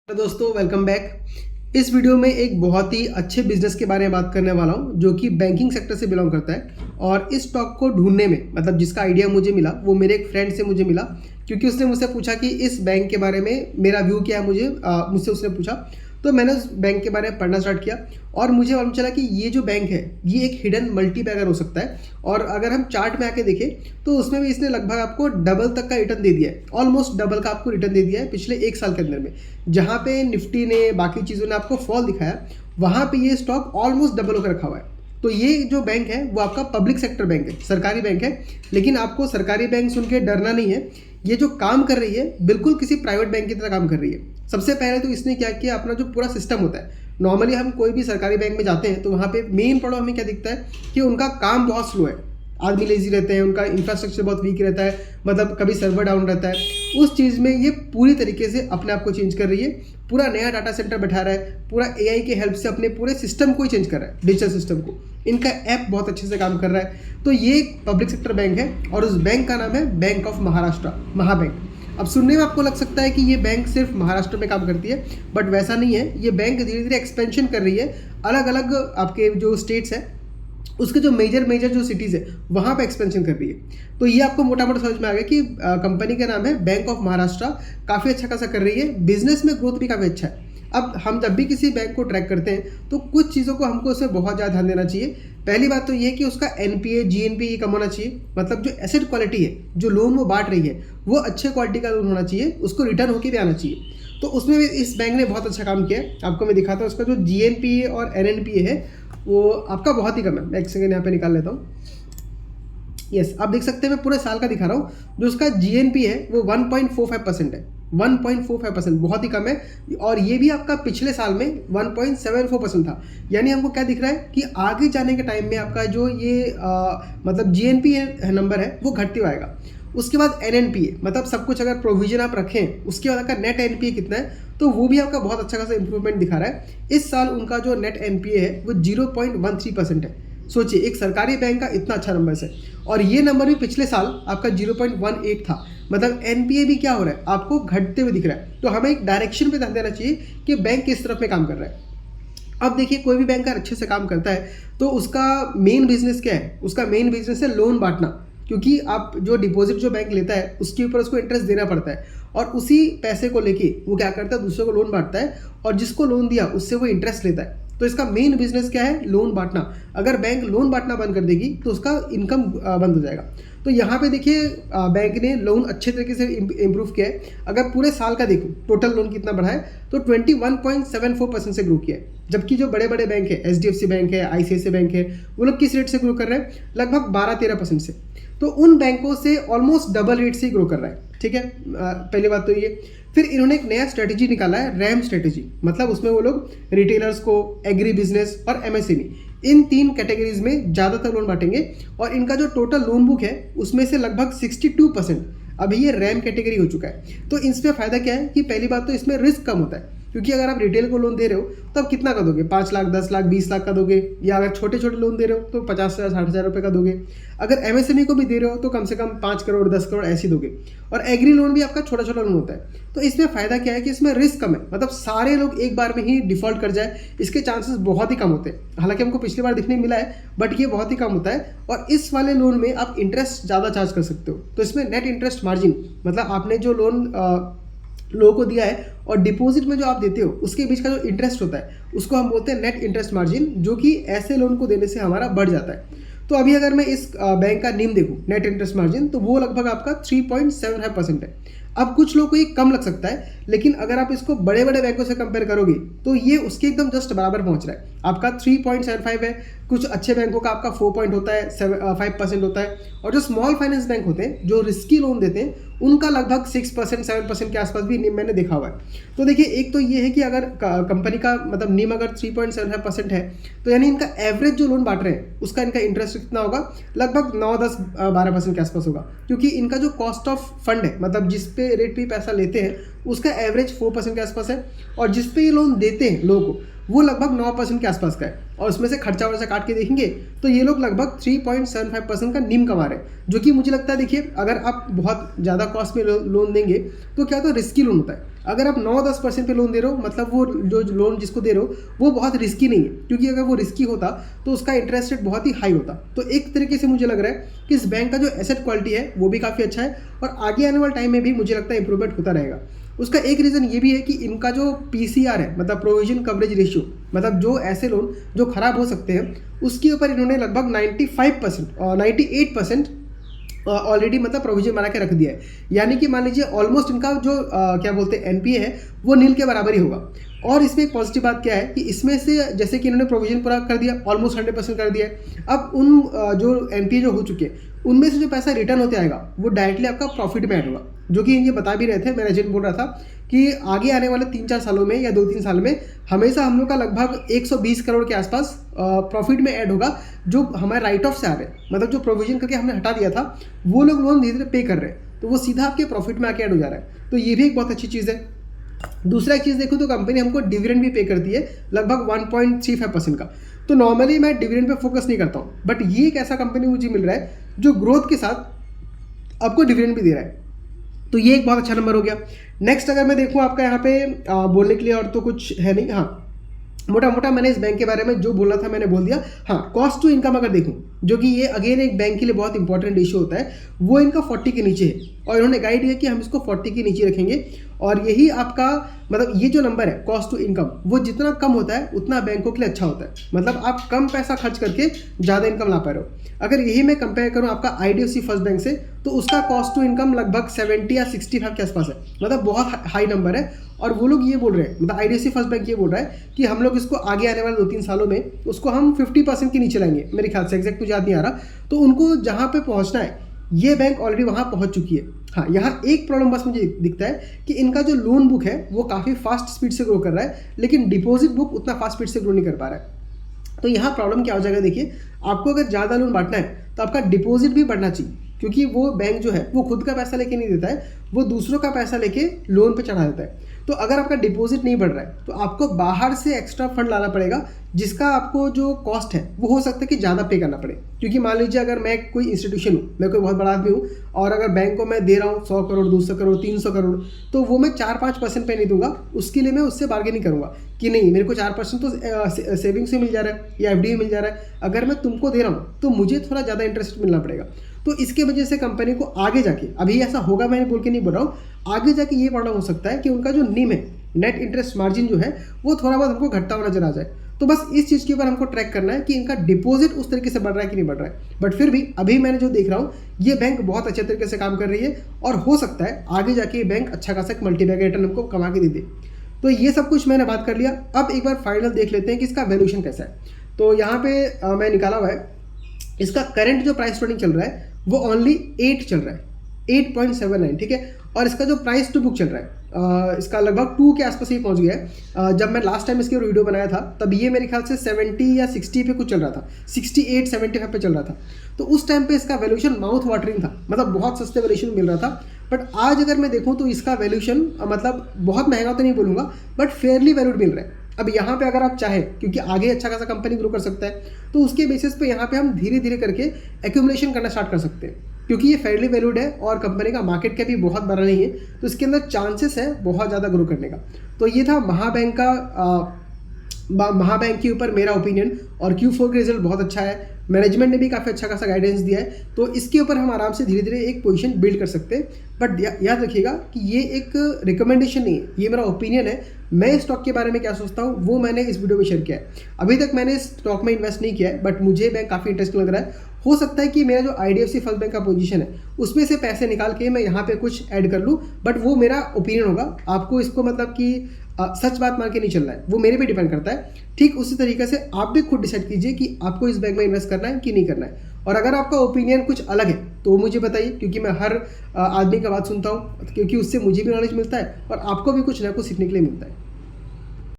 तो दोस्तों welcome back. इस वीडियो में एक बहुत ही अच्छे बिजनेस के बारे में बात करने वाला हूं जो कि बैंकिंग सेक्टर से बिलोंग करता है। और इस स्टॉक को ढूंढने में मतलब जिसका आइडिया मुझे मिला वो मेरे एक फ्रेंड से मुझे मिला, क्योंकि उसने मुझसे पूछा कि इस बैंक के बारे में मेरा व्यू क्या है। मुझसे उसने पूछा तो मैंने उस बैंक के बारे में पढ़ना स्टार्ट किया और मुझे मालूम चला कि ये जो बैंक है ये एक हिडन मल्टीबैगर हो सकता है। और अगर हम चार्ट में आके देखें तो उसमें भी इसने लगभग आपको डबल तक का रिटर्न दे दिया है, ऑलमोस्ट डबल का आपको रिटर्न दे दिया है पिछले एक साल के अंदर में। जहाँ पे निफ्टी ने बाकी चीज़ों ने आपको फॉल दिखाया, वहाँ पे ये स्टॉक ऑलमोस्ट डबल होकर रखा हुआ है। तो ये जो बैंक है वो आपका पब्लिक सेक्टर बैंक है, सरकारी बैंक है। लेकिन आपको सरकारी बैंक सुन के डरना नहीं है। ये जो काम कर रही है बिल्कुल किसी प्राइवेट बैंक की तरह काम कर रही है। सबसे पहले तो इसने क्या किया, अपना जो पूरा सिस्टम होता है, नॉर्मली हम कोई भी सरकारी बैंक में जाते हैं तो वहाँ पे मेन प्रॉब्लम हमें क्या दिखता है कि उनका काम बहुत स्लो है, आदमी लेजी रहते हैं, उनका इंफ्रास्ट्रक्चर बहुत वीक रहता है, मतलब कभी सर्वर डाउन रहता है। उस चीज़ में ये पूरी तरीके से अपने आप को चेंज कर रही है, पूरा नया डाटा सेंटर बैठा रहा है, पूरा एआई के हेल्प से अपने पूरे सिस्टम को ही चेंज कर रहा है, डिजिटल सिस्टम को। इनका ऐप बहुत अच्छे से काम कर रहा है। तो ये एक पब्लिक सेक्टर बैंक है और उस बैंक का नाम है बैंक ऑफ महाराष्ट्र, महाबैंक। अब सुनने में आपको लग सकता है कि ये बैंक सिर्फ महाराष्ट्र में काम करती है, बट वैसा नहीं है। ये बैंक धीरे धीरे एक्सपेंशन कर रही है, अलग अलग आपके जो स्टेट्स है उसके जो मेजर जो सिटीज़ है वहाँ पे एक्सपेंशन कर रही है। तो ये आपको मोटा मोटा समझ में आ गया कि कंपनी का नाम है बैंक ऑफ महाराष्ट्र, काफ़ी अच्छा खासा कर रही है, बिजनेस में ग्रोथ भी काफ़ी अच्छा है। अब हम जब भी किसी बैंक को ट्रैक करते हैं तो कुछ चीज़ों को हमको उसमें बहुत ज़्यादा ध्यान देना चाहिए। पहली बात तो ये है कि उसका एनपीए जीएनपीए कम होना चाहिए, मतलब जो एसेट क्वालिटी है, जो लोन वो बांट रही है वो अच्छे क्वालिटी का लोन होना चाहिए, उसको रिटर्न होकर भी आना चाहिए। तो उसमें भी इस बैंक ने बहुत अच्छा काम किया है। आपको मैं दिखाता हूँ, उसका जो जीएनपीए और एनएनपीए है वो आपका बहुत ही कम है। मैं एक सेकेंड यहाँ पे निकाल लेता हूँ। यस, आप देख सकते हैं, मैं पूरे साल का दिखा रहा हूँ। जो उसका जीएनपी है वो 1.45% है, 1.45%, बहुत ही कम है। और ये भी आपका पिछले साल में 1.74% था। यानी हमको क्या दिख रहा है कि आगे जाने के टाइम में आपका जो ये मतलब जीएनपी नंबर है वो घटते हुए आएगा। उसके बाद एनएनपीए, मतलब सब कुछ अगर प्रोविजन आप रखें उसके बाद आपका नेट एनपीए कितना है, तो वो भी आपका बहुत अच्छा खासा इंप्रूवमेंट दिखा रहा है। इस साल उनका जो नेट एनपीए है वो 0.13% है। सोचिए, एक सरकारी बैंक का इतना अच्छा नंबर है। और ये नंबर भी पिछले साल आपका 0.18 था। मतलब एनपीए भी क्या हो रहा है, आपको घटते हुए दिख रहा है। तो हमें एक डायरेक्शन पे ध्यान देना चाहिए कि बैंक किस तरफ में काम कर रहा है। अब देखिए, कोई भी बैंक का अच्छे से काम करता है तो उसका मेन बिजनेस क्या है, उसका मेन बिजनेस है लोन बांटना। क्योंकि आप जो डिपॉजिट जो बैंक लेता है उसके ऊपर उसको इंटरेस्ट देना पड़ता है, और उसी पैसे को लेके वो क्या करता है, दूसरों को लोन बांटता है, और जिसको लोन दिया उससे वो इंटरेस्ट लेता है। तो इसका मेन बिजनेस क्या है, लोन बांटना। अगर बैंक लोन बांटना बंद कर देगी तो उसका इनकम बंद हो जाएगा। तो यहाँ पे देखिए, बैंक ने लोन अच्छे तरीके से इम्प्रूव किया है। अगर पूरे साल का देखूँ टोटल लोन कितना बढ़ा है तो 21.74% से ग्रो किया है। जबकि जो बड़े बड़े बैंक है, एचडीएफसी बैंक है, आईसीआईसीआई बैंक है, वो लोग किस रेट से ग्रो कर रहे हैं, लगभग 12-13% से। तो उन बैंकों से ऑलमोस्ट डबल रेट से ही ग्रो कर रहा है। ठीक है, पहली बात तो ये। फिर इन्होंने एक नया स्ट्रेटेजी निकाला है, रैम स्ट्रेटेजी। मतलब उसमें वो लोग रिटेलर्स को, एग्री बिजनेस और एमएसएमई, इन 3 कैटेगरीज में ज़्यादातर लोन बांटेंगे। और इनका जो टोटल लोन बुक है उसमें से लगभग 62% अभी ये रैम कैटेगरी हो चुका है। तो इसमें फ़ायदा क्या है कि पहली बात तो इसमें रिस्क कम होता है, क्योंकि अगर आप रिटेल को लोन दे रहे हो तो आप कितना का दोगे, 5 लाख, 10 लाख, 20 लाख का दोगे, या अगर छोटे छोटे लोन दे रहे हो तो 50,000, 60,000 रुपये का दोगे। अगर एमएसएमई को भी दे रहे हो तो कम से कम 5 करोड़, 10 करोड़ ऐसे दोगे। और एग्री लोन भी आपका छोटा छोटा लोन होता है। तो इसमें फ़ायदा क्या है कि इसमें रिस्क कम है, मतलब सारे लोग एक बार में ही डिफ़ॉल्ट कर जाए इसके चांसेस बहुत ही कम होते हैं। हालांकि हमको पिछली बार दिखने मिला है, बट ये बहुत ही कम होता है। और इस वाले लोन में आप इंटरेस्ट ज़्यादा चार्ज कर सकते हो। तो इसमें नेट इंटरेस्ट मार्जिन, मतलब आपने जो लोन लोगों को दिया है और डिपॉजिट में जो आप देते हो उसके बीच का जो इंटरेस्ट होता है उसको हम बोलते हैं नेट इंटरेस्ट मार्जिन, जो कि ऐसे लोन को देने से हमारा बढ़ जाता है। तो अभी अगर मैं इस बैंक का नीम देखूं, नेट इंटरेस्ट मार्जिन, तो वो लगभग आपका 3.75% है। अब कुछ लोगों को ये कम लग सकता है, लेकिन अगर आप इसको बड़े बड़े बैंकों से कंपेयर करोगे तो ये उसके एकदम जस्ट बराबर पहुंच रहा है। आपका 3.75 है, कुछ अच्छे बैंकों का आपका 4 पॉइंट होता है, 5% होता है। और जो स्मॉल फाइनेंस बैंक होते हैं जो रिस्की लोन देते हैं उनका लगभग 6%, 7% के आसपास भी नीम मैंने देखा हुआ है। तो देखिए, एक तो ये है कि अगर कंपनी का मतलब नीम अगर 3.75% है तो यानी इनका एवरेज जो लोन बांट रहे हैं उसका इनका इंटरेस्ट कितना होगा, लगभग 9, 10, 12% के आसपास होगा। क्योंकि इनका जो कॉस्ट ऑफ फंड है, मतलब जिस पे रेट पे पैसा लेते हैं उसका एवरेज 4% के आसपास है, और जिस पे ये लोन देते हैं लोगों को वो लगभग 9% के आसपास का है। और उसमें से खर्चा वर्चा काट के देखेंगे तो ये लोग लगभग 3.75% का नीम कमा रहे हैं, जो कि मुझे लगता है, देखिए अगर आप बहुत ज़्यादा कॉस्ट में लोन देंगे तो क्या होता है, रिस्की लोन होता है। अगर आप 9-10% पे लोन दे रहे हो, मतलब वो जो लोन जिसको दे रहे हो वो बहुत रिस्की नहीं है, क्योंकि अगर वो रिस्की होता तो उसका इंटरेस्ट रेट बहुत ही हाई होता। तो एक तरीके से मुझे लग रहा है कि इस बैंक का जो एसेट क्वालिटी है वो भी काफ़ी अच्छा है, और आगे आने वाले टाइम में भी मुझे लगता है इंप्रूवमेंट होता रहेगा। उसका एक रीज़न ये भी है कि इनका जो पीसीआर है, मतलब प्रोविजन कवरेज रेशियो, मतलब जो ऐसे लोन जो खराब हो सकते हैं उसके ऊपर इन्होंने लगभग 95% और 98% ऑलरेडी मतलब प्रोविजन बना के रख दिया है। यानी कि मान लीजिए ऑलमोस्ट इनका जो क्या बोलते हैं एनपीए है वो नील के बराबर ही होगा। और इसमें एक पॉजिटिव बात क्या है कि इसमें से जैसे कि इन्होंने प्रोविजन पूरा कर दिया, ऑलमोस्ट 100% कर दिया है। अब उन जो एनपीए जो हो चुके हैं उनमें से जो पैसा रिटर्न होते आएगा वो डायरेक्टली आपका प्रॉफिट में ऐड होगा, जो कि ये बता भी रहे थे, मेरा एजेंट बोल रहा था कि आगे आने वाले 3-4 सालों में या 2-3 साल में हमेशा हम लोग का लगभग 120 करोड़ के आसपास प्रॉफिट में ऐड होगा, जो हमारे राइट ऑफ से आ रहे हैं, मतलब जो प्रोविजन करके हमने हटा दिया था वो लोग लोन धीरे धीरे पे कर रहे हैं, तो वो सीधा आपके प्रॉफिट में आके ऐड हो जा रहा है। तो ये भी एक बहुत अच्छी चीज़ है। दूसरा एक चीज़ देखो तो कंपनी हमको डिविडेंड भी पे करती है लगभग 1.35% का। तो नॉर्मली मैं डिविडेंड पे फोकस नहीं करता हूँ, बट ये एक ऐसा कंपनी मुझे मिल रहा है जो ग्रोथ के साथ आपको डिविडेंड भी दे रहा है, तो ये एक बहुत अच्छा नंबर हो गया। नेक्स्ट अगर मैं देखूँ आपका यहाँ पे बोलने के लिए और तो कुछ है नहीं। हाँ, मोटा मोटा मैंने इस बैंक के बारे में जो बोलना था मैंने बोल दिया। हाँ, कॉस्ट टू इनकम अगर देखूं, जो कि ये अगेन एक बैंक के लिए बहुत इंपॉर्टेंट इशू होता है, वो इनका 40 के नीचे है, और इन्होंने गाइड किया कि हम इसको 40 के नीचे रखेंगे। और यही आपका मतलब ये जो नंबर है कॉस्ट टू इनकम, वो जितना कम होता है उतना बैंकों के लिए अच्छा होता है, मतलब आप कम पैसा खर्च करके ज़्यादा इनकम ला पा रहे हो। अगर यही मैं कंपेयर करूँ आपका आईडीएफसी फर्स्ट बैंक से, तो उसका कॉस्ट टू इनकम लगभग 70 या 65 के आसपास है, मतलब बहुत हाई नंबर है। और वो लोग ये बोल रहे हैं, मतलब आईडीएफसी फर्स्ट बैंक ये बोल रहा है कि हम लोग इसको आगे आने वाले 2-3 सालों में उसको हम 50% के नीचे लाएंगे, मेरे ख्याल से एग्जैक्ट मुझे याद नहीं आ रहा। तो उनको जहाँ पे पहुँचना है ये बैंक ऑलरेडी वहाँ पहुँच चुकी है। हाँ, यहाँ एक प्रॉब्लम बस मुझे दिखता है कि इनका जो लोन बुक है वो काफ़ी फास्ट स्पीड से ग्रो कर रहा है, लेकिन डिपॉजिट बुक उतना फास्ट स्पीड से ग्रो नहीं कर पा रहा है। तो यहाँ प्रॉब्लम क्या हो जाएगा, देखिए आपको अगर ज़्यादा लोन बांटना है तो आपका डिपॉजिट भी बढ़ना चाहिए, क्योंकि वो बैंक जो है वो खुद का पैसा लेके नहीं देता है, वो दूसरों का पैसा लेके लोन पे चढ़ा देता है। तो अगर आपका डिपॉजिट नहीं बढ़ रहा है तो आपको बाहर से एक्स्ट्रा फंड लाना पड़ेगा, जिसका आपको जो कॉस्ट है वो हो सकता है कि ज़्यादा पे करना पड़े। क्योंकि मान लीजिए अगर मैं कोई इंस्टीट्यूशन हूँ, मैं कोई बहुत बड़ा आदमी हूँ, और अगर बैंक को मैं दे रहा हूँ 100 करोड़ 200 करोड़ 300 करोड़, तो वो मैं 4-5% पे नहीं दूंगा, उसके लिए मैं उससे बार्गेनिंग करूँगा कि नहीं मेरे को 4% तो सेविंग से मिल जा रहा है या एफडी में मिल जा रहा है, अगर मैं तुमको दे रहा हूँ तो मुझे थोड़ा ज़्यादा इंटरेस्ट मिलना पड़ेगा। तो इसके वजह से कंपनी को आगे जाके, अभी ऐसा होगा मैंने बोल के नहीं बोल रहा हूँ, आगे जाके ये प्रॉब्लम हो सकता है कि उनका जो निम है, नेट इंटरेस्ट मार्जिन जो है वो थोड़ा बहुत हमको घटता हुआ नजर आ जाए। तो बस इस चीज़ के ऊपर हमको ट्रैक करना है कि इनका डिपॉजिट उस तरीके से बढ़ रहा है कि नहीं बढ़ रहा है। बट फिर भी अभी मैंने जो देख रहा हूँ ये बैंक बहुत अच्छे तरीके से काम कर रही है, और हो सकता है आगे जाके ये बैंक अच्छा खासा एक मल्टीबैगर रिटर्न हमको कमा के दे दे। तो ये सब कुछ मैंने बात कर लिया। अब एक बार फाइनल देख लेते हैं कि इसका वैल्यूएशन कैसा है। तो यहाँ पे मैं निकाला हुआ है, इसका करंट जो प्राइस ट्रेडिंग चल रहा है वो ओनली 8 चल रहा है, 8.79, ठीक है। और इसका जो प्राइस टू बुक चल रहा है इसका लगभग 2 के आसपास ही पहुंच गया है। जब मैं लास्ट टाइम इसके वीडियो बनाया था तब ये मेरे ख्याल से 70 या 60 पे कुछ चल रहा था, 68-75 पे चल रहा था। तो उस टाइम पे इसका वैल्यूएशन माउथ वाटरिंग था, मतलब बहुत सस्ते वैल्यूएशन मिल रहा था। बट आज अगर मैं देखूँ तो इसका वैल्यूएशन मतलब बहुत महंगा तो नहीं बोलूँगा, बट फेयरली वैल्यूड मिल रहा है। अब यहाँ पे अगर आप चाहें, क्योंकि आगे अच्छा खासा कंपनी ग्रो कर सकता है, तो उसके बेसिस पे यहाँ पे हम धीरे धीरे करके एक्यूमुलेशन करना स्टार्ट कर सकते हैं, क्योंकि ये फेयरली वैल्यूड है और कंपनी का मार्केट कैप भी बहुत बड़ा नहीं है, तो इसके अंदर चांसेस है बहुत ज़्यादा ग्रो करने का। तो ये था महाबैंक का महाबैंक के ऊपर मेरा ओपिनियन, और Q4 के रिजल्ट बहुत अच्छा है, मैनेजमेंट ने भी काफ़ी अच्छा खासा गाइडेंस दिया है, तो इसके ऊपर हम आराम से धीरे धीरे एक पोजीशन बिल्ड कर सकते हैं। बट याद रखिएगा कि ये एक रिकमेंडेशन नहीं है, ये मेरा ओपिनियन है। मैं इस स्टॉक के बारे में क्या सोचता हूँ वो मैंने इस वीडियो में शेयर किया है। अभी तक मैंने इस स्टॉक में इन्वेस्ट नहीं किया है, बट मुझे बैंक काफ़ी इंटरेस्टिंग लग रहा है। हो सकता है कि मेरा जो आईडीएफसी फर्स्ट बैंक का पोजीशन है उसमें से पैसे निकाल के मैं यहाँ पे कुछ ऐड कर लूँ, बट वो मेरा ओपिनियन होगा। आपको इसको मतलब कि सच बात मान के नहीं चलना है, वो मेरे पे डिपेंड करता है। ठीक उसी तरीके से आप भी खुद डिसाइड कीजिए कि आपको इस बैंक में इन्वेस्ट करना है कि नहीं करना है। और अगर आपका ओपिनियन कुछ अलग है तो मुझे बताइए, क्योंकि मैं हर आदमी का बात सुनता हूँ, क्योंकि उससे मुझे भी नॉलेज मिलता है और आपको भी कुछ ना कुछ सीखने के लिए मिलता है।